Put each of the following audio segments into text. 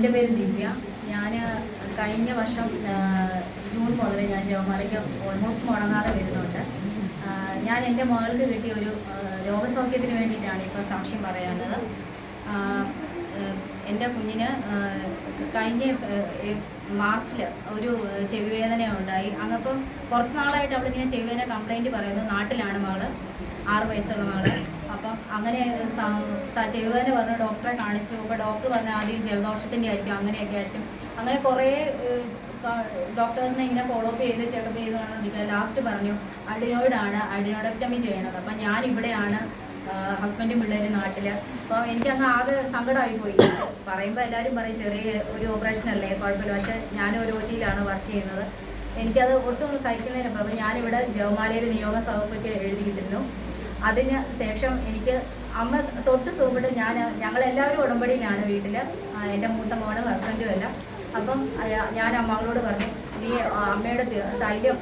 എൻ്റെ പേര് ദിവ്യ. ഞാൻ കഴിഞ്ഞ വർഷം ജൂൺ മുതൽ ഞാൻ ജവമാലയ്ക്ക് ഓൾമോസ്റ്റ് മുടങ്ങാതെ വരുന്നുണ്ട്. ഞാൻ എൻ്റെ മകൾക്ക് കിട്ടിയ ഒരു രോഗസൗഖ്യത്തിന് വേണ്ടിയിട്ടാണ് ഇപ്പോൾ സാക്ഷ്യം പറയാനുള്ളത്. എൻ്റെ കുഞ്ഞിന് കഴിഞ്ഞ മാർച്ചിൽ ഒരു ചെവിവേദന ഉണ്ടായി. അങ്ങപ്പം കുറച്ച് നാളായിട്ട് അവളിങ്ങനെ ചെവിവേദന കംപ്ലൈൻറ്റ് പറയുന്നു. നാട്ടിലാണ് മകൾ, 6 വയസ്സുള്ള മകൾ. അപ്പം അങ്ങനെ ചെവിവേദന പറഞ്ഞ് ഡോക്ടറെ കാണിച്ചു. അപ്പോൾ ഡോക്ടർ പറഞ്ഞ ആദ്യം ജലദോഷത്തിൻ്റെ ആയിരിക്കും, അങ്ങനെയൊക്കെ ആയിരിക്കും. അങ്ങനെ കുറേ ഡോക്ടേഴ്സിനെ ഇങ്ങനെ ഫോളോ അപ്പ് ചെയ്ത് ചെക്കപ്പ് ചെയ്ത് കൊണ്ടിരിക്കുക. ലാസ്റ്റ് പറഞ്ഞു അഡിനോയിഡക്ടമി ചെയ്യണത്. അപ്പം ഞാൻ ഇവിടെയാണ്, ഹസ്ബൻഡും പിള്ളേരും നാട്ടിൽ. അപ്പോൾ എനിക്കങ്ങ് ആകെ സങ്കടമായിപ്പോയി. പറയുമ്പോൾ എല്ലാവരും പറയും ചെറിയ ഒരു ഓപ്പറേഷൻ അല്ലേ, കുഴപ്പമില്ല. പക്ഷേ ഞാനൊരു OT-യിലാണ് വർക്ക് ചെയ്യുന്നത്. എനിക്കത് ഒട്ടും സഹിക്കുന്നതിനപ്പുറം. അപ്പോൾ ഞാനിവിടെ ജവമാലയിൽ നിയോഗം സമർപ്പിച്ച് എഴുതിയിട്ടിരുന്നു. അതിന് ശേഷം എനിക്ക് അമ്മ തൊട്ട് സൂപ്പിട്ട് ഞങ്ങളെല്ലാവരും ഉടമ്പടിയിലാണ് വീട്ടിൽ, എൻ്റെ മൂത്ത മോളും ഹസ്ബൻഡും എല്ലാം. അപ്പം ഞാൻ അമ്മകളോട് പറഞ്ഞു, നീ അമ്മയുടെ തൈലം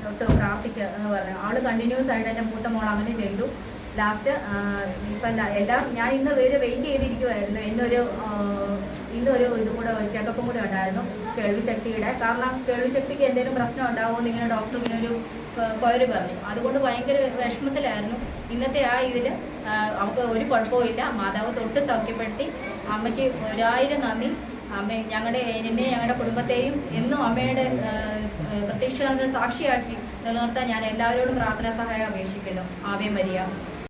തൊട്ട് പ്രാർത്ഥിക്കുക എന്ന് പറഞ്ഞു. അവൾ കണ്ടിന്യൂസ് ആയിട്ട് എൻ്റെ മൂത്ത മോൾ അങ്ങനെ ചെയ്തു. ലാസ്റ്റ് ഇപ്പം എല്ലാം ഞാൻ ഇന്ന് വെയിറ്റ് ചെയ്തിരിക്കുമായിരുന്നു. ഇന്നൊരു ഇതും കൂടെ ചെക്കപ്പും കൂടെ ഉണ്ടായിരുന്നു, കേൾവിശക്തിയുടെ. കാരണം കേൾവിശക്തിക്ക് എന്തെങ്കിലും പ്രശ്നം ഉണ്ടാവുമെന്ന് ഇങ്ങനെ ഡോക്ടർ ഇങ്ങനെ ഒരു കൊയറ് പറഞ്ഞു. അതുകൊണ്ട് ഭയങ്കര വിഷമത്തിലായിരുന്നു. ഇന്നത്തെ ഇതിൽ അവൾക്ക് ഒരു കുഴപ്പമില്ല. മാതാവ് തൊട്ട് സൗഖ്യപ്പെടുത്തി. അമ്മയ്ക്ക് 1000 നന്ദി. ഞങ്ങളുടെ കുടുംബത്തെയും എന്നും അമ്മയുടെ പ്രത്യക്ഷ സാക്ഷിയാക്കി നിലനിർത്താൻ ഞാൻ എല്ലാവരോടും പ്രാർത്ഥനാ സഹായം അപേക്ഷിക്കുന്നു. Ave Maria.